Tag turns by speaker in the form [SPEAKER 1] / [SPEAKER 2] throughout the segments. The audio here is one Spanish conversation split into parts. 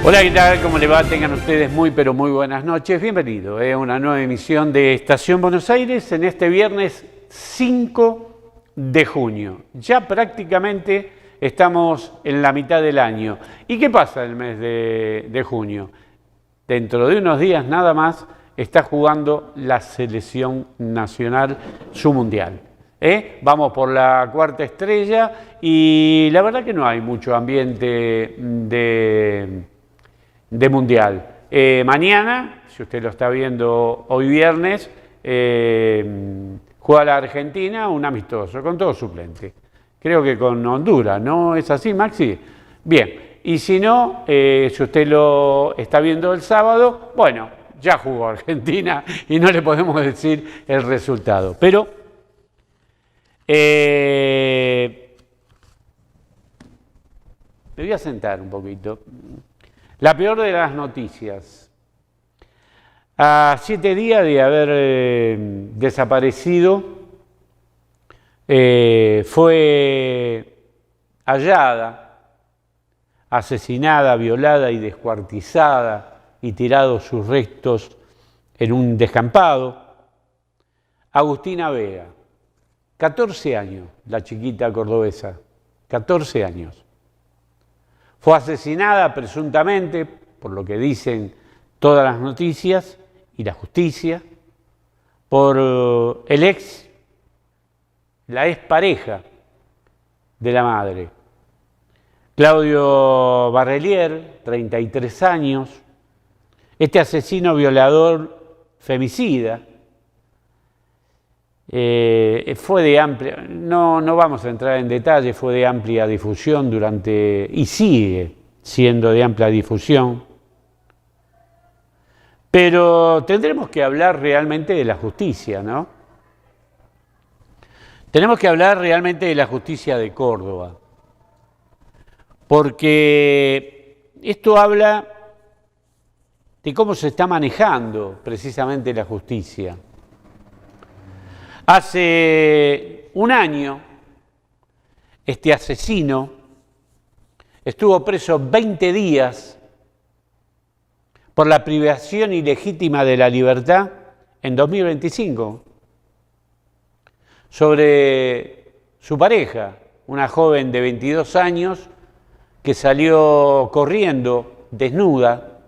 [SPEAKER 1] Hola, ¿qué tal? ¿Cómo le va? Tengan ustedes muy, pero muy buenas noches. Bienvenido a una nueva emisión de Estación Buenos Aires en este viernes 5 de junio. Ya prácticamente estamos en la mitad del año. ¿Y qué pasa el mes de junio? Dentro de unos días nada más está jugando la selección nacional su mundial. Vamos por la cuarta estrella y la verdad que no hay mucho ambiente de mundial. Mañana, si usted lo está viendo hoy viernes, juega la Argentina un amistoso con todo suplente. Creo que con Honduras, ¿no es así, Maxi? Bien, y si no, si usted lo está viendo el sábado, bueno, ya jugó Argentina y no le podemos decir el resultado. Pero me voy a sentar un poquito. La peor de las noticias. A 7 días de haber desaparecido, fue hallada, asesinada, violada y descuartizada y tirados sus restos en un descampado, Agustina Vega, 14 años, la chiquita cordobesa, 14 años. Fue asesinada presuntamente, por lo que dicen todas las noticias y la justicia, por la expareja de la madre. Claudio Barrelier, 33 años, este asesino violador femicida, fue de amplia, no vamos a entrar en detalle, fue de amplia difusión durante, y sigue siendo de amplia difusión, pero tendremos que hablar realmente de la justicia, ¿no? Tenemos que hablar realmente de la justicia de Córdoba, porque esto habla de cómo se está manejando precisamente la justicia. Hace un año, este asesino estuvo preso 20 días por la privación ilegítima de la libertad en 2025 sobre su pareja, una joven de 22 años que salió corriendo desnuda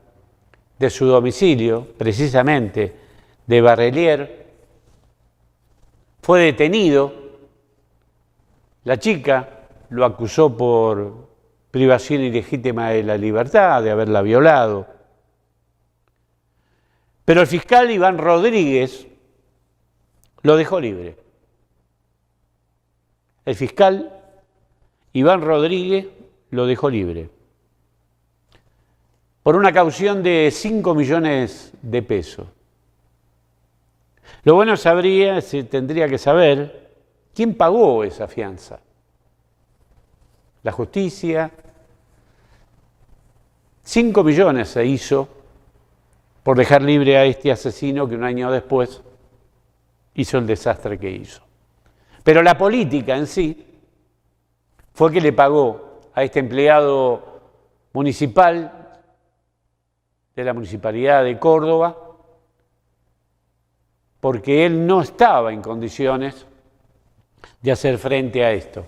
[SPEAKER 1] de su domicilio, precisamente de Barrelier. Fue detenido, la chica lo acusó por privación ilegítima de la libertad, de haberla violado. Pero el fiscal Iván Rodríguez lo dejó libre. El fiscal Iván Rodríguez lo dejó libre por una caución de 5 millones de pesos. Lo bueno tendría que saber quién pagó esa fianza. La justicia. 5 millones se hizo por dejar libre a este asesino que un año después hizo el desastre que hizo. Pero la política en sí fue que le pagó a este empleado municipal de la Municipalidad de Córdoba, porque él no estaba en condiciones de hacer frente a esto.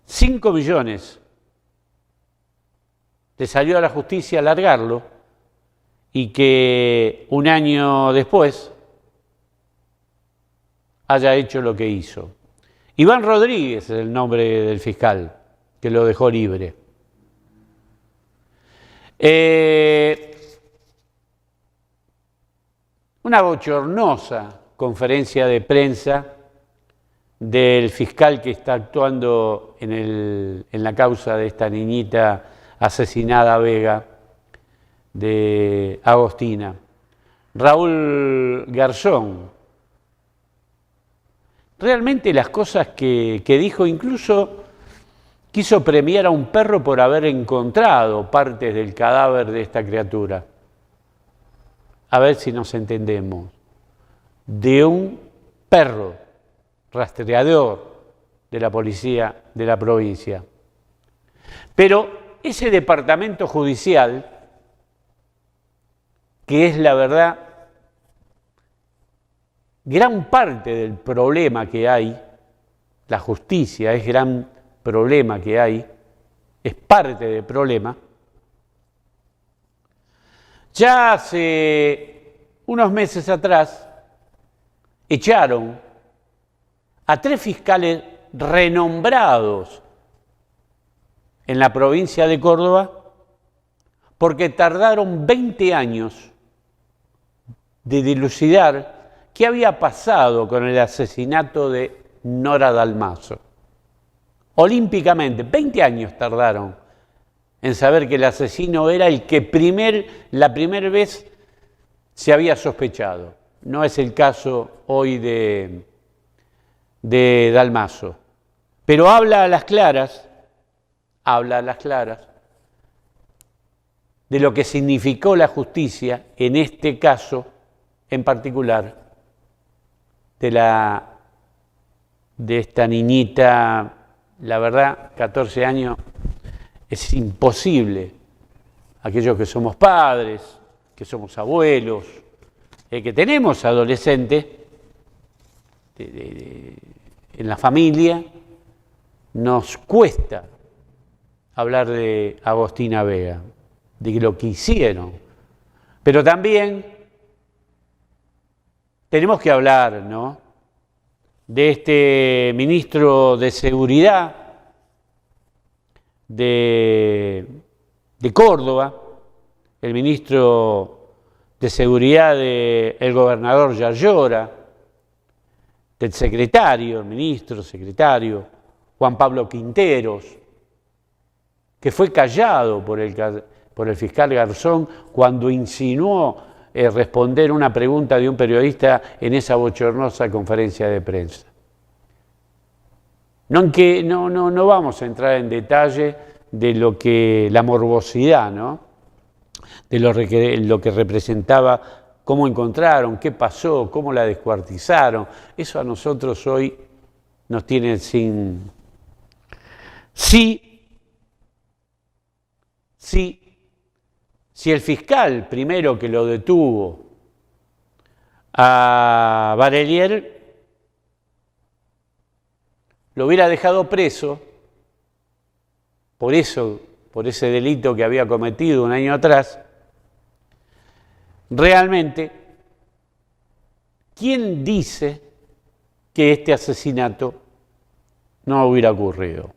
[SPEAKER 1] 5 millones le salió a la justicia alargarlo y que un año después haya hecho lo que hizo. Iván Rodríguez es el nombre del fiscal que lo dejó libre. Una bochornosa conferencia de prensa del fiscal que está actuando en la causa de esta niñita asesinada Vega, de Agostina. Raúl Garzón. Realmente las cosas que dijo, incluso quiso premiar a un perro por haber encontrado partes del cadáver de esta criatura. A ver si nos entendemos. De un perro rastreador de la policía de la provincia. Pero ese departamento judicial, que es la verdad gran parte del problema que hay, la justicia es gran problema que hay, es parte del problema. Ya hace unos meses atrás echaron a 3 fiscales renombrados en la provincia de Córdoba porque tardaron 20 años de dilucidar qué había pasado con el asesinato de Nora Dalmazo. Olímpicamente, 20 años tardaron en saber que el asesino era el que la primera vez se había sospechado. No es el caso hoy de Dalmazo. Pero habla a las claras de lo que significó la justicia, en este caso en particular, de esta niñita, la verdad, 14 años, es imposible. Aquellos que somos padres, que somos abuelos, que tenemos adolescentes en la familia, nos cuesta hablar de Agostina Vega, de lo que hicieron. Pero también tenemos que hablar, ¿no?, de este ministro de Seguridad de Córdoba, el ministro de Seguridad del gobernador Yarlora, del secretario, el ministro secretario, Juan Pablo Quinteros, que fue callado por el fiscal Garzón cuando insinuó responder una pregunta de un periodista en esa bochornosa conferencia de prensa. No vamos a entrar en detalle de la morbosidad, ¿no?, de lo que representaba, cómo encontraron, qué pasó, cómo la descuartizaron. Eso a nosotros hoy nos tiene sin... Si el fiscal primero que lo detuvo a Barelier lo hubiera dejado preso por ese delito que había cometido un año atrás, realmente, ¿quién dice que este asesinato no hubiera ocurrido?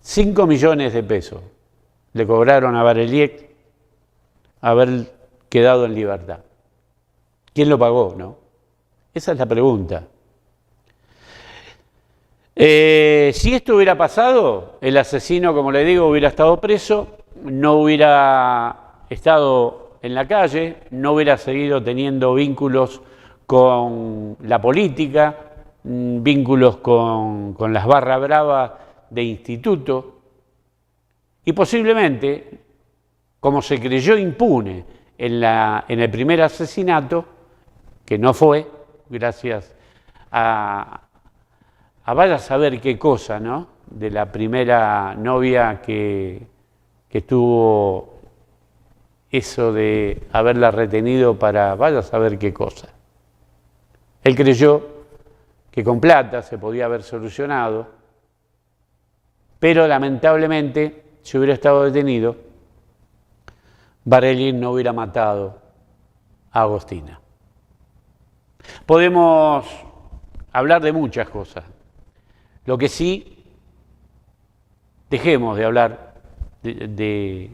[SPEAKER 1] 5 millones de pesos le cobraron a Barelier haber quedado en libertad. ¿Quién lo pagó, no? Esa es la pregunta. Si esto hubiera pasado, el asesino, como le digo, hubiera estado preso, no hubiera estado en la calle, no hubiera seguido teniendo vínculos con la política, vínculos con las barras bravas de instituto, y posiblemente, como se creyó impune en el primer asesinato, que no fue, gracias a vaya a saber qué cosa, ¿no?, de la primera novia que tuvo eso de haberla retenido para vaya a saber qué cosa. Él creyó que con plata se podía haber solucionado, pero lamentablemente, si hubiera estado detenido, Barelier no hubiera matado a Agostina. Podemos hablar de muchas cosas. Lo que sí, dejemos de hablar de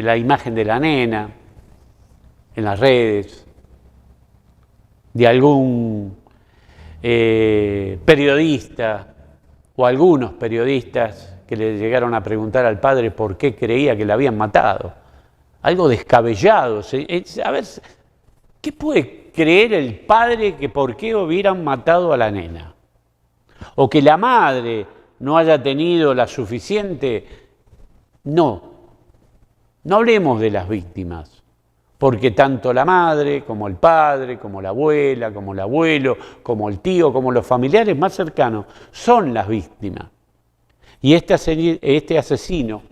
[SPEAKER 1] la imagen de la nena en las redes, de algún periodista o algunos periodistas que le llegaron a preguntar al padre por qué creía que la habían matado. Algo descabellado. A ver, ¿qué puede creer el padre que por qué hubieran matado a la nena? O que la madre no haya tenido la suficiente... No hablemos de las víctimas, porque tanto la madre, como el padre, como la abuela, como el abuelo, como el tío, como los familiares más cercanos, son las víctimas. Y este asesino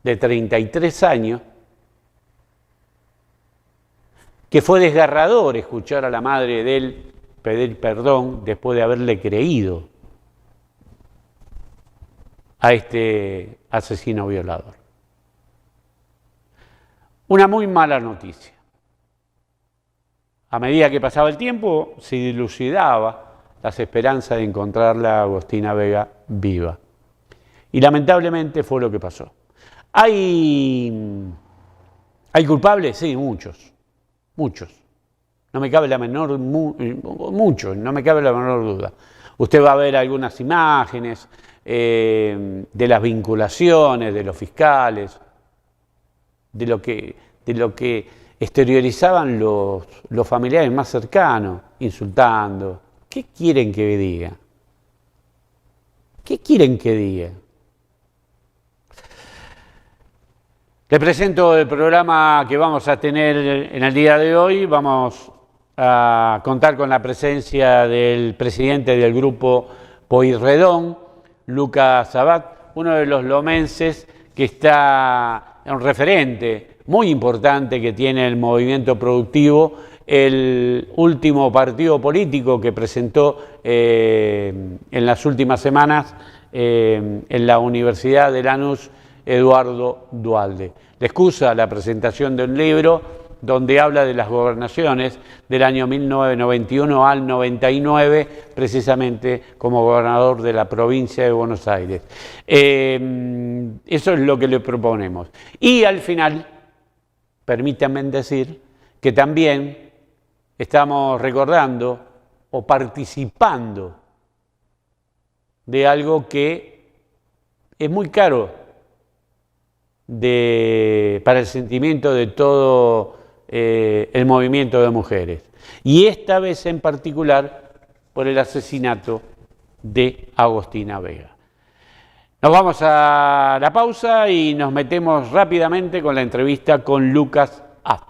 [SPEAKER 1] de 33 años, que fue desgarrador escuchar a la madre de él pedir perdón después de haberle creído a este asesino violador. Una muy mala noticia. A medida que pasaba el tiempo, se dilucidaba las esperanzas de encontrarla a Agostina Vega viva. Y lamentablemente fue lo que pasó. ¿Hay culpables? Sí, muchos. No me cabe la menor duda. Usted va a ver algunas imágenes de las vinculaciones de los fiscales, de lo que exteriorizaban los familiares más cercanos, insultando. ¿Qué quieren que diga? ¿Qué quieren que diga? Les presento el programa que vamos a tener en el día de hoy. Vamos a contar con la presencia del presidente del grupo Pueyrredón, Lucas Abad, uno de los lomenses que está un referente muy importante que tiene el movimiento productivo, el último partido político que presentó en las últimas semanas en la Universidad de Lanús, Eduardo Duhalde. Le excusa la presentación de un libro donde habla de las gobernaciones del año 1991 al 99, precisamente como gobernador de la provincia de Buenos Aires. Eso es lo que le proponemos. Y al final, permítanme decir que también estamos recordando o participando de algo que es muy caro para el sentimiento de todo el movimiento de mujeres. Y esta vez en particular por el asesinato de Agostina Vega. Nos vamos a la pausa y nos metemos rápidamente con la entrevista con Lucas Abad.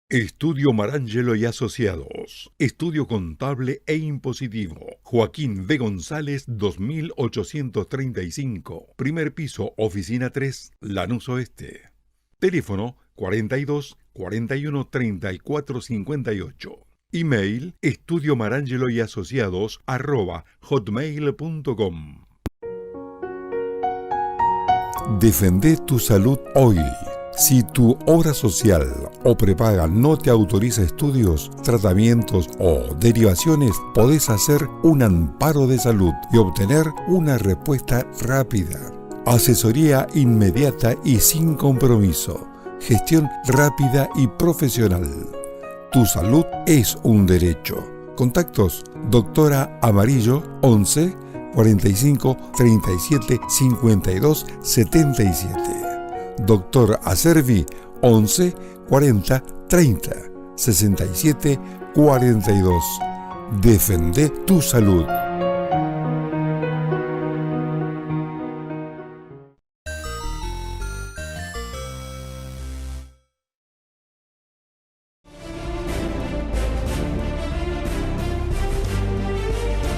[SPEAKER 2] Estudio Marangelo y Asociados. Estudio contable e impositivo. Joaquín B. González, 2835. Primer piso, oficina 3, Lanús Oeste. Teléfono 42 41 34 58. Email estudiomarangeloyasociados@hotmail.com. Defende tu salud hoy. Si tu obra social o prepaga no te autoriza estudios, tratamientos o derivaciones, podés hacer un amparo de salud y obtener una respuesta rápida. Asesoría inmediata y sin compromiso. Gestión rápida y profesional. Tu salud es un derecho. Contactos: Doctora Amarillo 11 45 37 52 77. Doctor Acervi 11 40 30 67 42. Defende tu salud.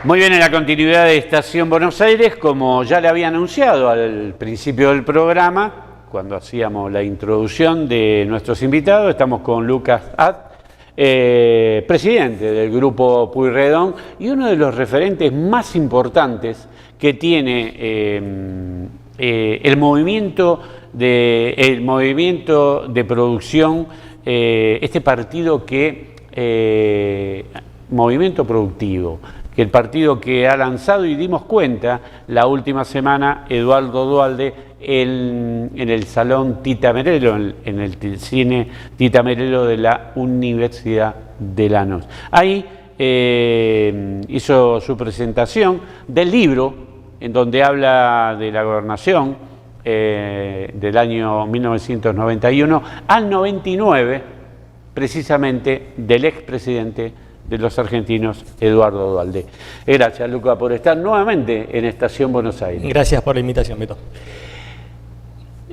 [SPEAKER 1] Muy bien, en la continuidad de Estación Buenos Aires, como ya le había anunciado al principio del programa, cuando hacíamos la introducción de nuestros invitados, estamos con Lucas Abad, presidente del grupo Pueyrredón y uno de los referentes más importantes que tiene el movimiento de producción, este partido movimiento productivo, que el partido que ha lanzado, y dimos cuenta la última semana, Eduardo Duhalde, en el Salón Tita Merelo, en el cine Tita Merelo de la Universidad de Lanús. Ahí hizo su presentación del libro, en donde habla de la gobernación del año 1991 al 99, precisamente del expresidente de los argentinos, Eduardo Duhalde. Gracias, Luca, por estar nuevamente en Estación Buenos Aires.
[SPEAKER 3] Gracias por la invitación, Beto.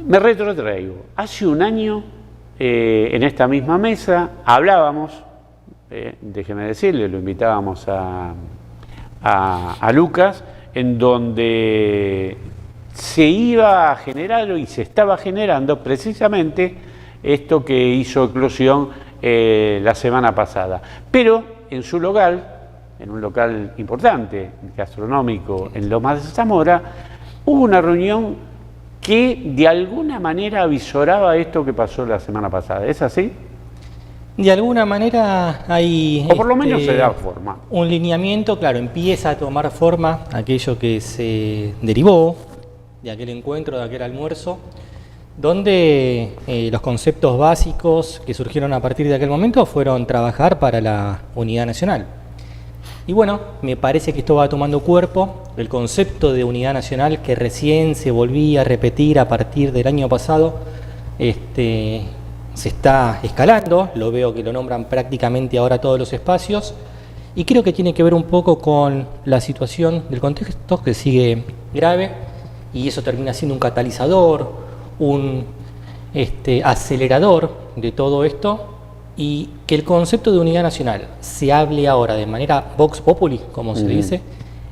[SPEAKER 1] Me retrotraigo. Hace un año en esta misma mesa hablábamos, déjeme decirle, lo invitábamos a Lucas, en donde se iba a generar y se estaba generando precisamente esto que hizo eclosión la semana pasada. Pero en su local, en un local importante, gastronómico, en Lomas de Zamora, hubo una reunión que de alguna manera avisoraba esto que pasó la semana pasada. ¿Es así?
[SPEAKER 3] De alguna manera hay...
[SPEAKER 1] O por lo menos se da forma.
[SPEAKER 3] Un lineamiento, claro, empieza a tomar forma aquello que se derivó de aquel encuentro, de aquel almuerzo, donde los conceptos básicos que surgieron a partir de aquel momento fueron trabajar para la unidad nacional. Y bueno, me parece que esto va tomando cuerpo. El concepto de unidad nacional que recién se volvía a repetir a partir del año pasado, se está escalando, lo veo que lo nombran prácticamente ahora todos los espacios, y creo que tiene que ver un poco con la situación del contexto que sigue grave, y eso termina siendo un catalizador, un acelerador de todo esto, y que el concepto de unidad nacional se hable ahora de manera vox populi, como se dice,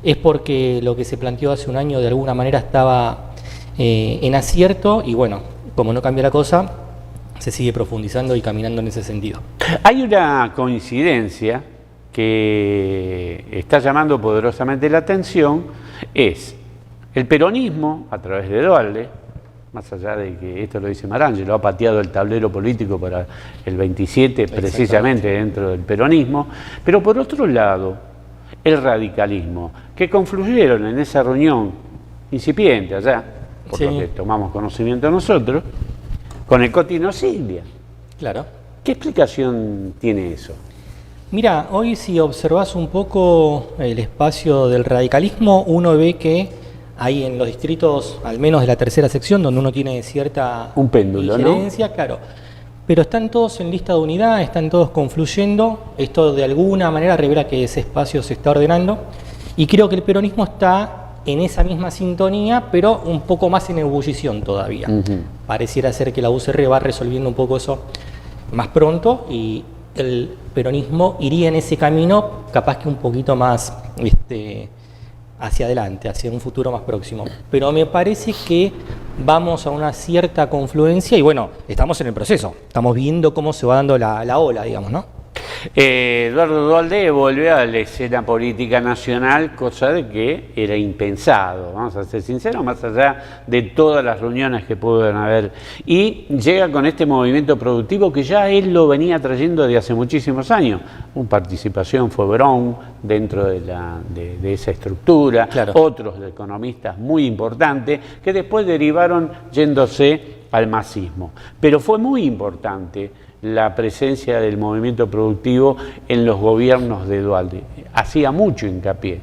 [SPEAKER 3] es porque lo que se planteó hace un año de alguna manera estaba en acierto, y bueno, como no cambia la cosa, se sigue profundizando y caminando en ese sentido.
[SPEAKER 1] Hay una coincidencia que está llamando poderosamente la atención, es el peronismo, a través de Duhalde, más allá de que esto lo dice Marangelo, ha pateado el tablero político para el 27, precisamente dentro del peronismo, pero por otro lado, el radicalismo, que confluyeron en esa reunión incipiente allá, por lo que tomamos conocimiento nosotros, con el Cotino Silvia.
[SPEAKER 3] Claro.
[SPEAKER 1] ¿Qué explicación tiene eso?
[SPEAKER 3] Mira, hoy si observas un poco el espacio del radicalismo, uno ve que hay en los distritos, al menos de la tercera sección, donde uno tiene cierta
[SPEAKER 1] un péndulo,
[SPEAKER 3] injerencia,
[SPEAKER 1] ¿no?
[SPEAKER 3] Claro. Pero están todos en lista de unidad, están todos confluyendo. Esto de alguna manera revela que ese espacio se está ordenando. Y creo que el peronismo está en esa misma sintonía, pero un poco más en ebullición todavía. Pareciera ser que la UCR va resolviendo un poco eso más pronto y el peronismo iría en ese camino, capaz que un poquito más hacia adelante, hacia un futuro más próximo. Pero me parece que vamos a una cierta confluencia y bueno, estamos en el proceso, estamos viendo cómo se va dando la ola, digamos, ¿no?
[SPEAKER 1] Eduardo Duhalde volvió a la escena política nacional, cosa de que era impensado, vamos a ser sinceros, más allá de todas las reuniones que pueden haber. Y llega con este movimiento productivo que ya él lo venía trayendo de hace muchísimos años. Una participación fue Brown dentro de esa estructura,
[SPEAKER 3] claro.
[SPEAKER 1] Otros economistas muy importantes que después derivaron yéndose al masismo. Pero fue muy importante la presencia del movimiento productivo en los gobiernos de Duhalde. Hacía mucho hincapié.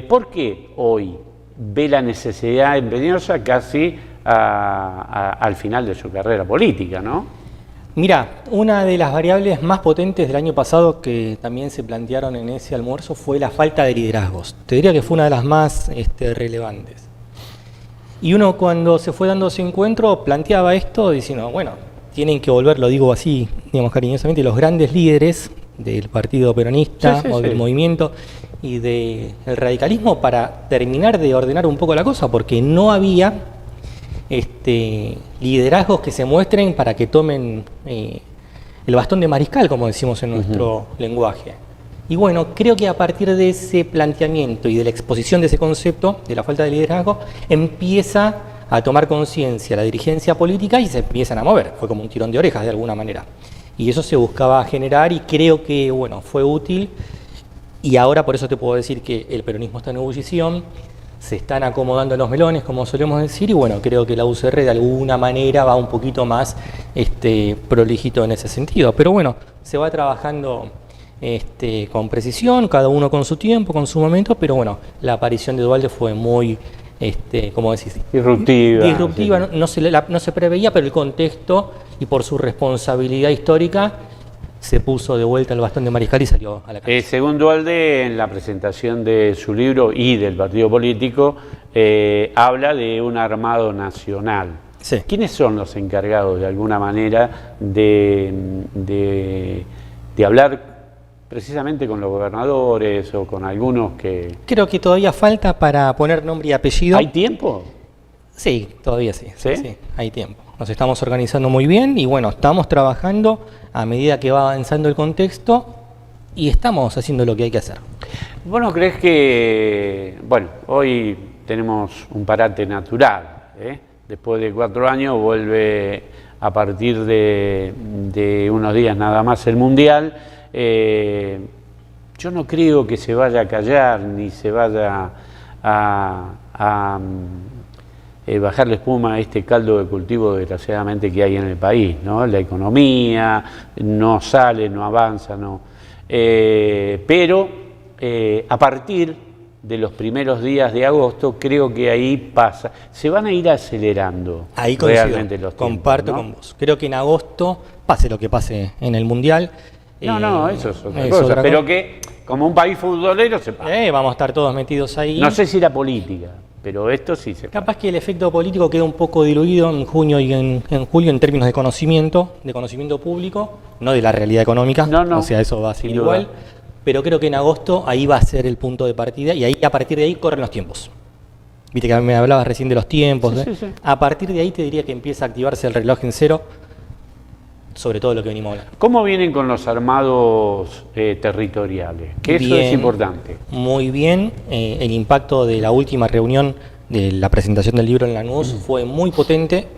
[SPEAKER 1] ¿Por qué hoy ve la necesidad empeñosa casi al final de su carrera política, ¿no?
[SPEAKER 3] Mira, una de las variables más potentes del año pasado que también se plantearon en ese almuerzo fue la falta de liderazgos. Te diría que fue una de las más relevantes. Y uno cuando se fue dando ese encuentro planteaba esto diciendo, bueno, tienen que volver, lo digo así, digamos cariñosamente, los grandes líderes del partido peronista o del movimiento y del radicalismo para terminar de ordenar un poco la cosa, porque no había liderazgos que se muestren para que tomen el bastón de mariscal, como decimos en nuestro lenguaje. Y bueno, creo que a partir de ese planteamiento y de la exposición de ese concepto, de la falta de liderazgo, empieza a tomar conciencia la dirigencia política y se empiezan a mover. Fue como un tirón de orejas de alguna manera. Y eso se buscaba generar y creo que, bueno, fue útil. Y ahora por eso te puedo decir que el peronismo está en ebullición, se están acomodando los melones, como solemos decir, y bueno, creo que la UCR de alguna manera va un poquito más prolijito en ese sentido. Pero bueno, se va trabajando con precisión, cada uno con su tiempo, con su momento, pero bueno, la aparición de Duhalde fue muy... ¿cómo decís? Disruptiva, sí. no se preveía, pero el contexto y por su responsabilidad histórica se puso de vuelta el bastón de mariscal y salió a la calle.
[SPEAKER 1] Según Duhalde, en la presentación de su libro y del partido político, habla de un armado nacional.
[SPEAKER 3] Sí.
[SPEAKER 1] ¿Quiénes son los encargados de alguna manera de hablar precisamente con los gobernadores o con algunos que...
[SPEAKER 3] Creo que todavía falta para poner nombre y apellido.
[SPEAKER 1] ¿Hay tiempo?
[SPEAKER 3] Sí, todavía sí.
[SPEAKER 1] ¿Sí?
[SPEAKER 3] Sí, hay tiempo. Nos estamos organizando muy bien y bueno, estamos trabajando a medida que va avanzando el contexto y estamos haciendo lo que hay que hacer.
[SPEAKER 1] ¿Vos no crees que, bueno, hoy tenemos un parate natural, ¿eh? Después de 4 años vuelve a partir de unos días nada más el Mundial? Yo no creo que se vaya a callar ni se vaya a bajar la espuma a este caldo de cultivo desgraciadamente que hay en el país, ¿no? La economía no sale, no avanza, no. Pero a partir de los primeros días de agosto creo que ahí pasa, se van a ir acelerando.
[SPEAKER 3] Ahí coincido,
[SPEAKER 1] realmente los tiempos,
[SPEAKER 3] comparto, ¿no?, con vos. Creo que en agosto, pase lo que pase en el Mundial.
[SPEAKER 1] No, eso es otra cosa, pero que como un país futbolero se pasa.
[SPEAKER 3] Vamos a estar todos metidos ahí.
[SPEAKER 1] No sé si la política, pero esto sí se pasa.
[SPEAKER 3] Capaz que el efecto político queda un poco diluido en junio y en julio en términos de conocimiento público, no de la realidad económica,
[SPEAKER 1] No,
[SPEAKER 3] o sea, eso va a ser
[SPEAKER 1] sin
[SPEAKER 3] igual,
[SPEAKER 1] duda.
[SPEAKER 3] pero creo que en agosto ahí va a ser el punto de partida y ahí a partir de ahí corren los tiempos. Viste que me hablabas recién de los tiempos.
[SPEAKER 1] Sí.
[SPEAKER 3] A partir de ahí te diría que empieza a activarse el reloj en cero, sobre todo lo que venimos hablando.
[SPEAKER 1] ¿Cómo vienen con los armados territoriales? Que eso
[SPEAKER 3] Bien,
[SPEAKER 1] es importante.
[SPEAKER 3] Muy bien. El impacto de la última reunión de la presentación del libro en Lanús fue muy potente,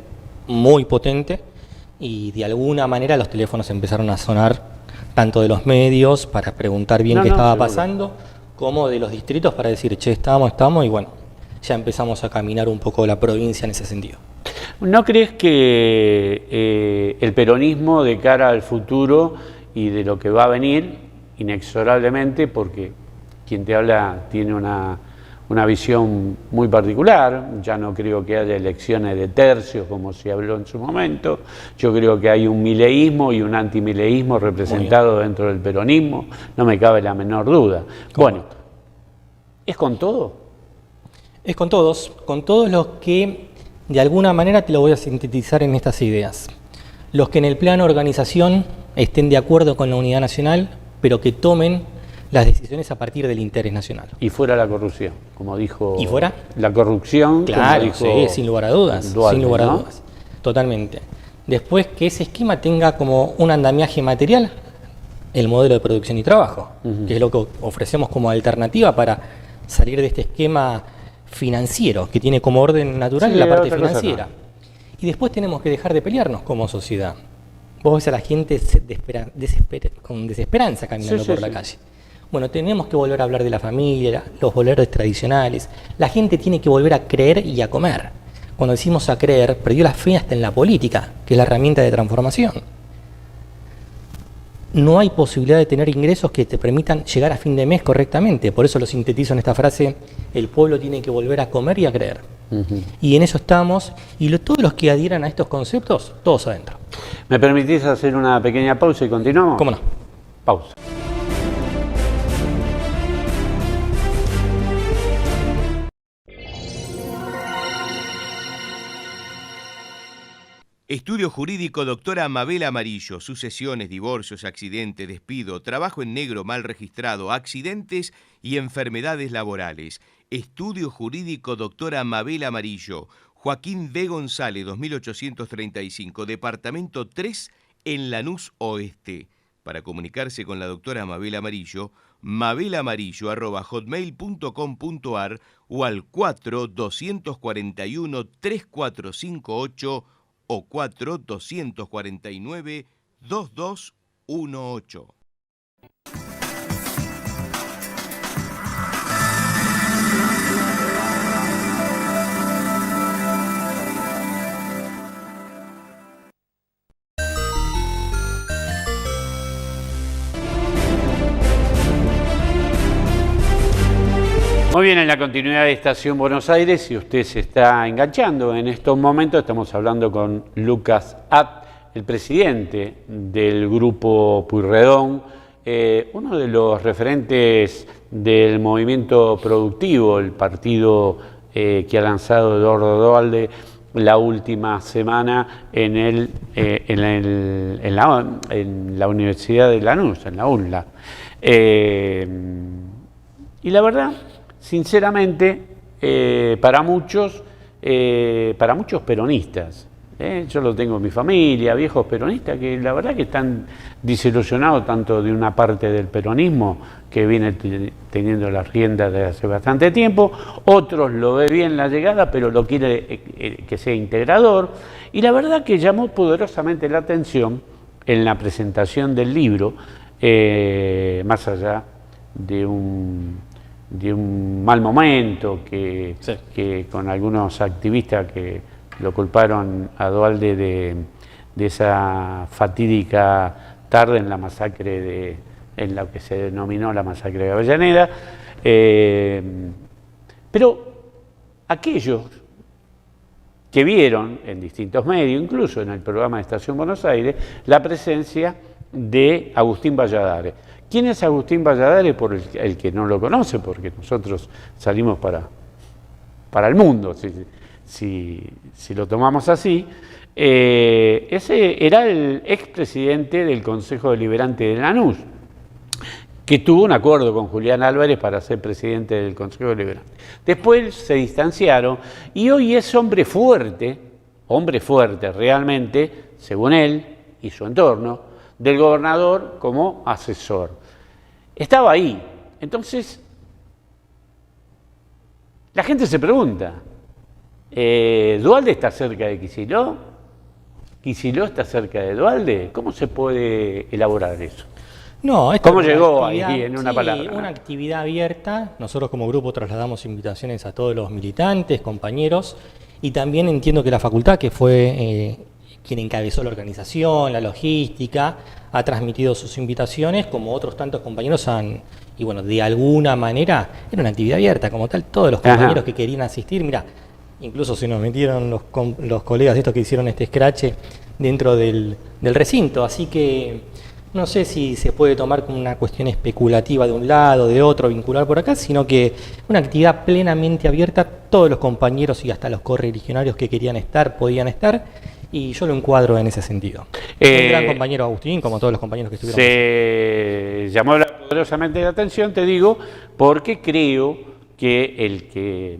[SPEAKER 3] y de alguna manera los teléfonos empezaron a sonar tanto de los medios para preguntar bien qué estaba
[SPEAKER 1] seguro.
[SPEAKER 3] pasando, como de los distritos para decir, che, estamos, y bueno, ya empezamos a caminar un poco la provincia en ese sentido.
[SPEAKER 1] ¿No crees que el peronismo de cara al futuro y de lo que va a venir, inexorablemente, porque quien te habla tiene una visión muy particular, ya no creo que haya elecciones de tercios como se habló en su momento, yo creo que hay un mileísmo y un antimileísmo representado dentro del peronismo, no me cabe la menor duda. Bueno, ¿es con todo?
[SPEAKER 3] Es con todos los que de alguna manera te lo voy a sintetizar en estas ideas. Los que en el plano organización estén de acuerdo con la unidad nacional, pero que tomen las decisiones a partir del interés nacional.
[SPEAKER 1] Y fuera la corrupción, como dijo...
[SPEAKER 3] ¿Y fuera?
[SPEAKER 1] La corrupción,
[SPEAKER 3] claro,
[SPEAKER 1] como dijo...
[SPEAKER 3] Sí, sin lugar a dudas,
[SPEAKER 1] Duarte,
[SPEAKER 3] sin lugar a
[SPEAKER 1] ¿no?
[SPEAKER 3] dudas, totalmente. Después que ese esquema tenga como un andamiaje material, el modelo de producción y trabajo, que es lo que ofrecemos como alternativa para salir de este esquema financiero, que tiene como orden natural la parte financiera. Y después tenemos que dejar de pelearnos como sociedad. Vos ves a la gente con desesperanza caminando por la calle. Bueno, tenemos que volver a hablar de la familia, los valores tradicionales. La gente tiene que volver a creer y a comer. Cuando decimos a creer, perdió la fe hasta en la política, que es la herramienta de transformación. No hay posibilidad de tener ingresos que te permitan llegar a fin de mes correctamente. Por eso lo sintetizo en esta frase, el pueblo tiene que volver a comer y a creer. Y en eso estamos, y todos los que adhieran a estos conceptos, todos adentro.
[SPEAKER 1] ¿Me permitís hacer una pequeña pausa y continuamos?
[SPEAKER 3] ¿Cómo no?
[SPEAKER 1] Pausa.
[SPEAKER 4] Estudio Jurídico Doctora Mabel Amarillo, sucesiones, divorcios, accidentes, despido, trabajo en negro mal registrado, accidentes y enfermedades laborales. Estudio Jurídico Doctora Mabel Amarillo, Joaquín B. González, 2835, Departamento 3, en Lanús Oeste. Para comunicarse con la doctora Mabel Amarillo, mabelamarillo@hotmail.com.ar o al 4-241-3458 o 4-249-2218.
[SPEAKER 1] Muy bien, en la continuidad de Estación Buenos Aires, si usted se está enganchando en estos momentos, estamos hablando con Lucas Abt, el presidente del Grupo Pueyrredón, uno de los referentes del movimiento productivo, el partido que ha lanzado Eduardo Duhalde la última semana en la Universidad de Lanús, en la UNLA. Y la verdad, sinceramente, para muchos peronistas, yo lo tengo en mi familia, viejos peronistas, que la verdad que están desilusionados tanto de una parte del peronismo que viene teniendo las riendas desde hace bastante tiempo, otros lo ve bien la llegada, pero lo quiere que sea integrador, y la verdad que llamó poderosamente la atención en la presentación del libro, más allá de un mal momento que con algunos activistas que lo culparon a Duhalde de esa fatídica tarde en la masacre en lo que se denominó la masacre de Avellaneda, pero aquellos que vieron en distintos medios, incluso en el programa de Estación Buenos Aires, la presencia de Agustín Valladares. ¿Quién es Agustín Valladares? Por el que no lo conoce, porque nosotros salimos para el mundo, si lo tomamos así. Ese era el expresidente del Consejo Deliberante de Lanús, que tuvo un acuerdo con Julián Álvarez para ser presidente del Consejo Deliberante. Después se distanciaron y hoy es hombre fuerte realmente, según él y su entorno, del gobernador como asesor. Estaba ahí. Entonces, la gente se pregunta, ¿Duhalde está cerca de Kicillof? ¿Kicillof está cerca de Duhalde? ¿Cómo se puede elaborar eso?
[SPEAKER 3] No,
[SPEAKER 1] ¿Cómo llegó ahí en una palabra?
[SPEAKER 3] Una actividad abierta. Nosotros como grupo trasladamos invitaciones a todos los militantes, compañeros, y también entiendo que la facultad, que fue quien encabezó la organización, la logística, ha transmitido sus invitaciones, como otros tantos compañeros y bueno, de alguna manera era una actividad abierta, como tal, todos los compañeros que querían asistir, mira, incluso se nos metieron los colegas estos que hicieron este scratch dentro del recinto, así que no sé si se puede tomar como una cuestión especulativa de un lado, de otro, vincular por acá, sino que una actividad plenamente abierta, todos los compañeros y hasta los correligionarios que querían estar, podían estar, y yo lo encuadro en ese sentido. Un gran compañero Agustín, como todos los compañeros que estuvieron.
[SPEAKER 1] Se llamó poderosamente la atención, te digo, porque creo que el que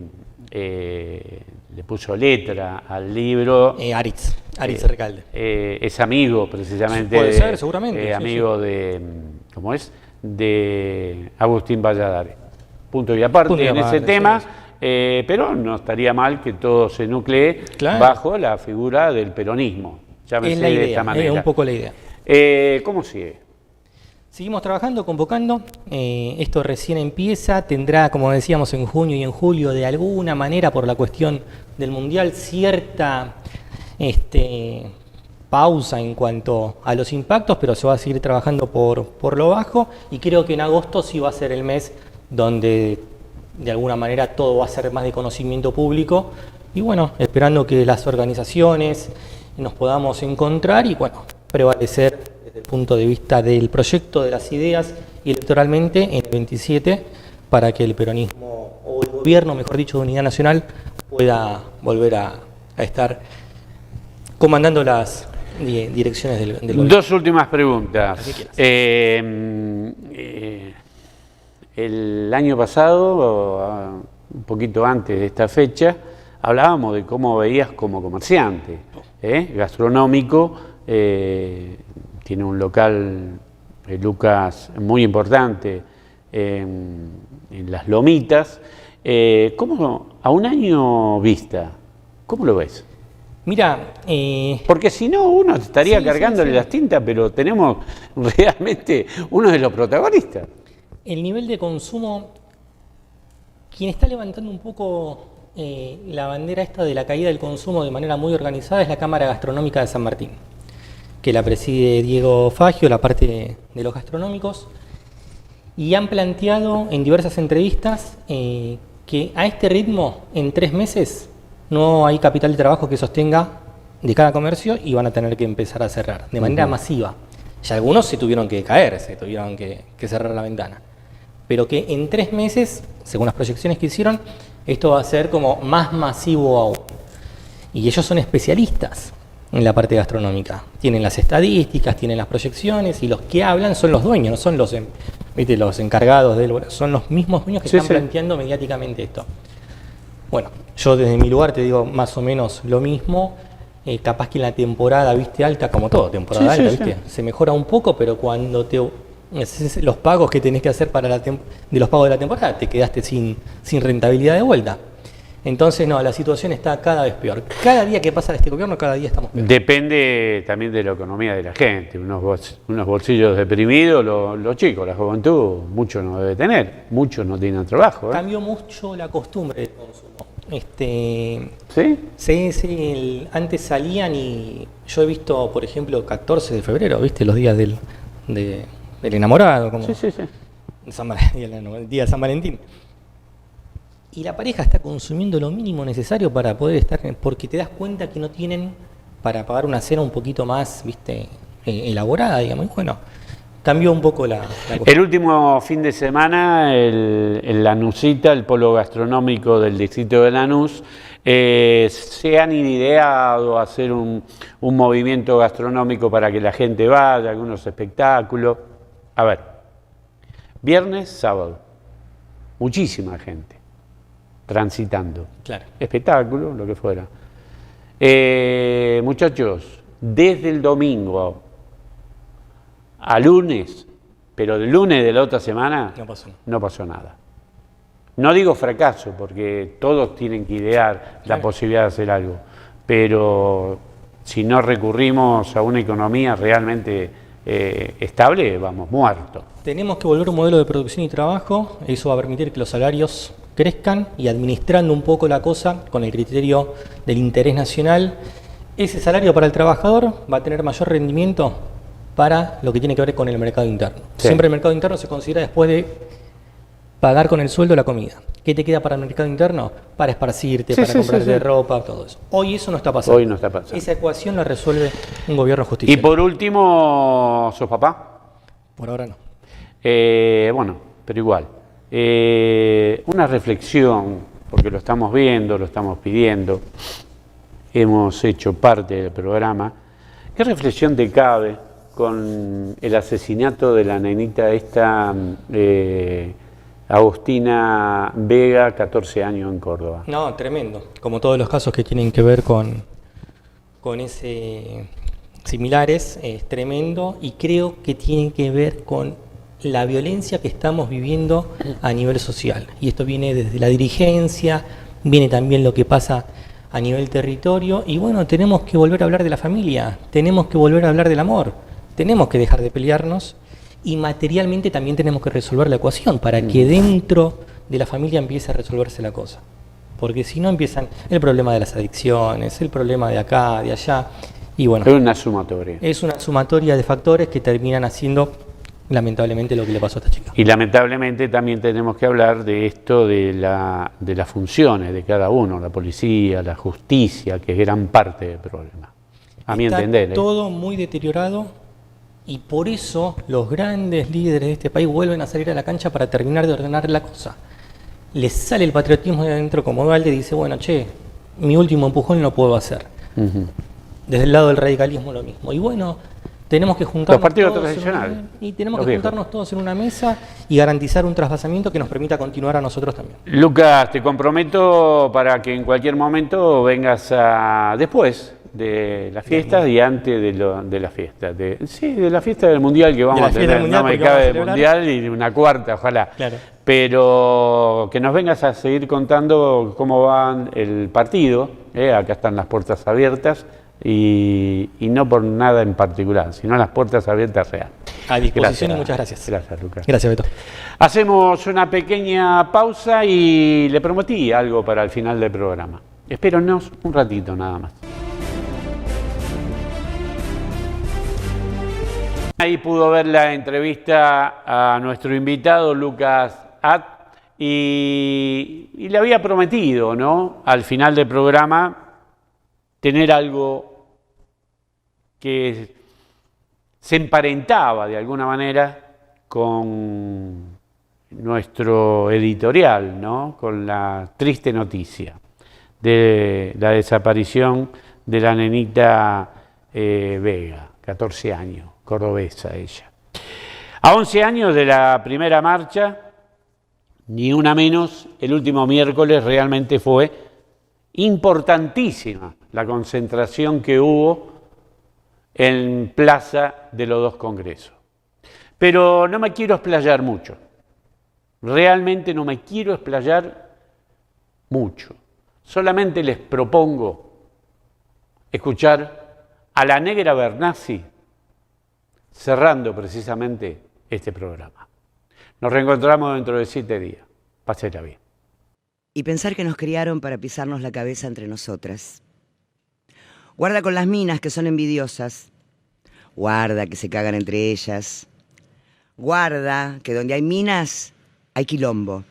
[SPEAKER 1] le puso letra al libro...
[SPEAKER 3] Aritz Recalde.
[SPEAKER 1] Es amigo, precisamente.
[SPEAKER 3] Puede ser, seguramente.
[SPEAKER 1] Amigo de... ¿Cómo es? De Agustín Valladares. Punto y aparte en ese tema, pero no estaría mal que todo se nuclee bajo la figura del peronismo. Llámese
[SPEAKER 3] es la idea,
[SPEAKER 1] de esta manera.
[SPEAKER 3] Un poco la idea.
[SPEAKER 1] ¿Cómo sigue?
[SPEAKER 3] Seguimos trabajando, convocando. Esto recién empieza. Tendrá, como decíamos, en junio y en julio, de alguna manera, por la cuestión del Mundial, cierta pausa en cuanto a los impactos, pero se va a seguir trabajando por lo bajo, y creo que en agosto sí va a ser el mes donde de alguna manera todo va a ser más de conocimiento público, y bueno, esperando que las organizaciones nos podamos encontrar y bueno, prevalecer desde el punto de vista del proyecto, de las ideas, y electoralmente en el 27, para que el peronismo, o el gobierno, mejor dicho, de Unidad Nacional, pueda volver a estar comandando las direcciones del gobierno.
[SPEAKER 1] Dos últimas preguntas. El año pasado, un poquito antes de esta fecha, hablábamos de cómo veías como comerciante, gastronómico. Tiene un local, Lucas, muy importante en Las Lomitas. ¿Cómo, a un año vista, cómo lo ves?
[SPEAKER 3] Mira,
[SPEAKER 1] porque si no, uno estaría cargándole las tintas, pero tenemos realmente uno de los protagonistas.
[SPEAKER 3] El nivel de consumo, quien está levantando un poco la bandera esta de la caída del consumo de manera muy organizada es la Cámara Gastronómica de San Martín, que la preside Diego Fagio, la parte de los gastronómicos, y han planteado en diversas entrevistas que a este ritmo, en 3 meses, no hay capital de trabajo que sostenga de cada comercio y van a tener que empezar a cerrar de manera masiva. Y algunos se tuvieron que caer, se tuvieron que cerrar la ventana. Pero que en 3 meses, según las proyecciones que hicieron, esto va a ser como más masivo aún. Y ellos son especialistas en la parte gastronómica. Tienen las estadísticas, tienen las proyecciones y los que hablan son los dueños, no son los, ¿viste?, los encargados son los mismos dueños que están planteando mediáticamente esto. Bueno, yo desde mi lugar te digo más o menos lo mismo. Capaz que en la temporada, viste, alta, como todo, temporada alta, viste, se mejora un poco, pero cuando los pagos que tenés que hacer para de los pagos de la temporada, te quedaste sin rentabilidad de vuelta. Entonces, no, la situación está cada vez peor. Cada día que pasa este gobierno, cada día estamos peor.
[SPEAKER 1] Depende también de la economía de la gente. Unos bolsillos deprimidos, los chicos, la juventud, mucho no debe tener, muchos no tienen trabajo.
[SPEAKER 3] Cambió mucho la costumbre del consumo.
[SPEAKER 1] ¿Sí?
[SPEAKER 3] Sí, antes salían y yo he visto, por ejemplo, 14 de febrero, ¿viste? Los días del enamorado, como
[SPEAKER 1] Sí.
[SPEAKER 3] el día de San Valentín. Y la pareja está consumiendo lo mínimo necesario para poder estar, porque te das cuenta que no tienen para pagar una cena un poquito más, ¿viste?, elaborada, digamos. Y bueno, cambió un poco la cosa.
[SPEAKER 1] El último fin de semana, el Lanusita, el polo gastronómico del distrito de Lanús, se han ideado hacer un movimiento gastronómico para que la gente vaya, algunos espectáculos. A ver, viernes, sábado, muchísima gente transitando.
[SPEAKER 3] Claro.
[SPEAKER 1] Espectáculo, lo que fuera. Muchachos, desde el domingo a lunes, pero del lunes de la otra semana, no pasó nada. No digo fracaso, porque todos tienen que idear la posibilidad de hacer algo, pero si no recurrimos a una economía realmente estable, vamos muertos.
[SPEAKER 3] Tenemos que volver a un modelo de producción y trabajo. Eso va a permitir que los salarios crezcan, y administrando un poco la cosa con el criterio del interés nacional, ese salario para el trabajador va a tener mayor rendimiento para lo que tiene que ver con el mercado interno. Sí. Siempre el mercado interno se considera después de pagar con el sueldo la comida. ¿Qué te queda para el mercado interno? Para esparcirte, para comprarte ropa, todo eso. Hoy eso no está pasando.
[SPEAKER 1] Hoy no está pasando.
[SPEAKER 3] Esa ecuación la resuelve un gobierno justiciero.
[SPEAKER 1] Y por último, ¿sos papá?
[SPEAKER 3] Por ahora no.
[SPEAKER 1] Bueno, pero igual. Una reflexión, porque lo estamos viendo, lo estamos pidiendo, hemos hecho parte del programa. ¿Qué reflexión te cabe con el asesinato de la nenita esta, Agustina Vega, 14 años, en Córdoba?
[SPEAKER 3] No, tremendo. Como todos los casos que tienen que ver con similares, es tremendo, y creo que tiene que ver con la violencia que estamos viviendo a nivel social. Y esto viene desde la dirigencia, viene también lo que pasa a nivel territorio, y bueno, tenemos que volver a hablar de la familia, tenemos que volver a hablar del amor, tenemos que dejar de pelearnos, y materialmente también tenemos que resolver la ecuación para que dentro de la familia empiece a resolverse la cosa. Porque si no empiezan el problema de las adicciones, el problema de acá, de allá, y bueno.
[SPEAKER 1] Es una sumatoria.
[SPEAKER 3] Es una sumatoria de factores que terminan haciendo lamentablemente lo que le pasó a esta chica.
[SPEAKER 1] Y lamentablemente también tenemos que hablar de esto de las funciones de cada uno, la policía, la justicia, que es gran parte del problema. A mi entender.
[SPEAKER 3] Está todo muy deteriorado, y por eso los grandes líderes de este país vuelven a salir a la cancha para terminar de ordenar la cosa. Les sale el patriotismo de adentro, como Valde, y dice, bueno, che, mi último empujón lo puedo hacer. Desde el lado del radicalismo lo mismo. Y bueno, tenemos que juntarnos
[SPEAKER 1] los partidos
[SPEAKER 3] todos
[SPEAKER 1] tradicionales.
[SPEAKER 3] Y tenemos que juntarnos todos en una mesa y garantizar un trasvasamiento que nos permita continuar a nosotros también.
[SPEAKER 1] Lucas, te comprometo para que en cualquier momento vengas después de las fiestas y antes de la fiesta. De la fiesta del Mundial que vamos a tener. No me cabe del Mundial y una cuarta, ojalá. Claro. Pero que nos vengas a seguir contando cómo va el partido. Acá están las puertas abiertas. Y no por nada en particular, sino las puertas abiertas real.
[SPEAKER 3] A disposición, y muchas gracias.
[SPEAKER 1] Gracias, Lucas.
[SPEAKER 3] Gracias, Beto.
[SPEAKER 1] Hacemos una pequeña pausa y le prometí algo para el final del programa. Espéronos un ratito nada más. Ahí pudo ver la entrevista a nuestro invitado, Lucas At, y le había prometido, ¿no?, al final del programa, tener algo que se emparentaba de alguna manera con nuestro editorial, ¿no?, con la triste noticia de la desaparición de la nenita Vega, 14 años, cordobesa ella. A 11 años de la primera marcha, ni una menos, el último miércoles realmente fue importantísima la concentración que hubo en Plaza de los Dos Congresos. Pero no me quiero explayar mucho, realmente no me quiero explayar mucho. Solamente les propongo escuchar a la Negra Bernasi cerrando precisamente este programa. Nos reencontramos dentro de 7 días. Pásela bien.
[SPEAKER 5] Y pensar que nos criaron para pisarnos la cabeza entre nosotras. Guarda con las minas que son envidiosas. Guarda que se cagan entre ellas. Guarda que donde hay minas hay quilombo.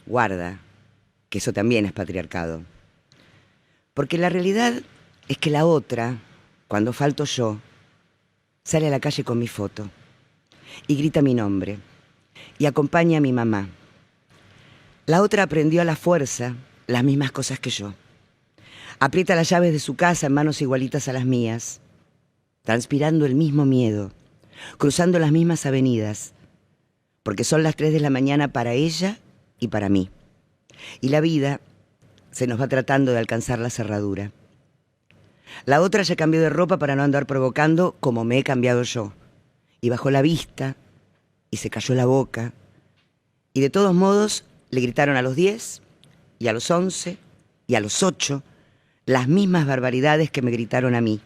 [SPEAKER 5] Guarda que eso también es patriarcado. Porque la realidad es que la otra, cuando falto yo, sale a la calle con mi foto y grita mi nombre y acompaña a mi mamá. La otra aprendió a la fuerza las mismas cosas que yo. Aprieta las llaves de su casa en manos igualitas a las mías, transpirando el mismo miedo, cruzando las mismas avenidas, porque son las 3 de la mañana para ella y para mí. Y la vida se nos va tratando de alcanzar la cerradura. La otra ya cambió de ropa para no andar provocando como me he cambiado yo. Y bajó la vista, y se cayó la boca. Y de todos modos le gritaron a los 10, y a los 11, y a los 8, las mismas barbaridades que me gritaron a mí.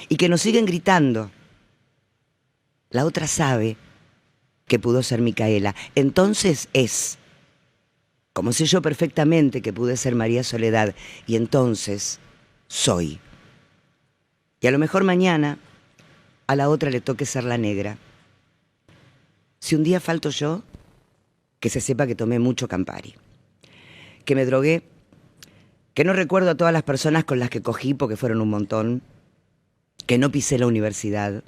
[SPEAKER 5] Y que nos siguen gritando. La otra sabe que pudo ser Micaela. Entonces es. Como sé yo perfectamente que pude ser María Soledad. Y entonces soy. Y a lo mejor mañana a la otra le toque ser la negra. Si un día falto yo, que se sepa que tomé mucho Campari, que me drogué, que no recuerdo a todas las personas con las que cogí porque fueron un montón, que no pisé la universidad,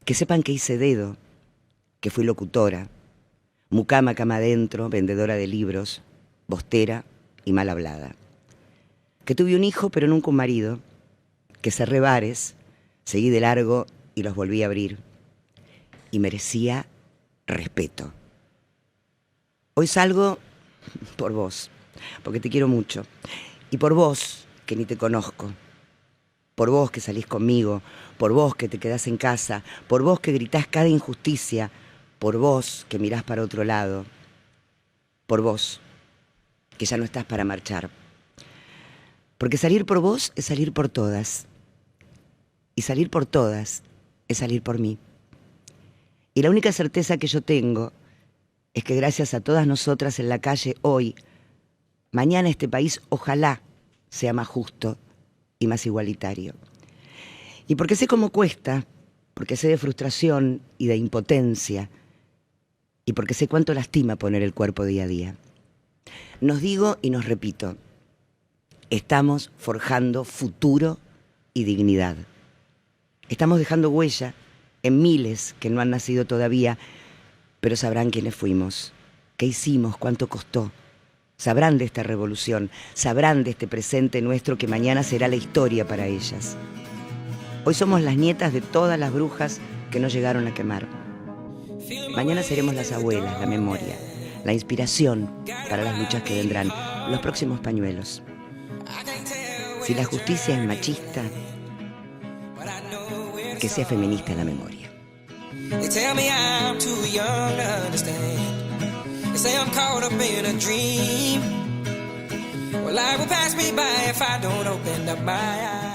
[SPEAKER 5] que sepan que hice dedo, que fui locutora, mucama cama adentro, vendedora de libros, bostera y mal hablada, que tuve un hijo pero nunca un marido, que cerré bares, seguí de largo y los volví a abrir. Y merecía respeto. Hoy salgo por vos, porque te quiero mucho. Y por vos, que ni te conozco. Por vos que salís conmigo. Por vos que te quedás en casa. Por vos que gritás cada injusticia. Por vos que mirás para otro lado. Por vos que ya no estás para marchar. Porque salir por vos es salir por todas. Y salir por todas es salir por mí. Y la única certeza que yo tengo es que gracias a todas nosotras en la calle hoy, mañana este país ojalá sea más justo y más igualitario. Y porque sé cómo cuesta, porque sé de frustración y de impotencia, y porque sé cuánto lastima poner el cuerpo día a día. Nos digo y nos repito, estamos forjando futuro y dignidad. Estamos dejando huella en miles que no han nacido todavía, pero sabrán quiénes fuimos, qué hicimos, cuánto costó. Sabrán de esta revolución, sabrán de este presente nuestro que mañana será la historia para ellas. Hoy somos las nietas de todas las brujas que no llegaron a quemar. Mañana seremos las abuelas, la memoria, la inspiración para las luchas que vendrán, los próximos pañuelos. Si la justicia es machista, que sea feminista la memoria.
[SPEAKER 6] They tell me I'm too young to understand. They say I'm caught up in a dream. Well, life will pass me by if I don't open up my eyes.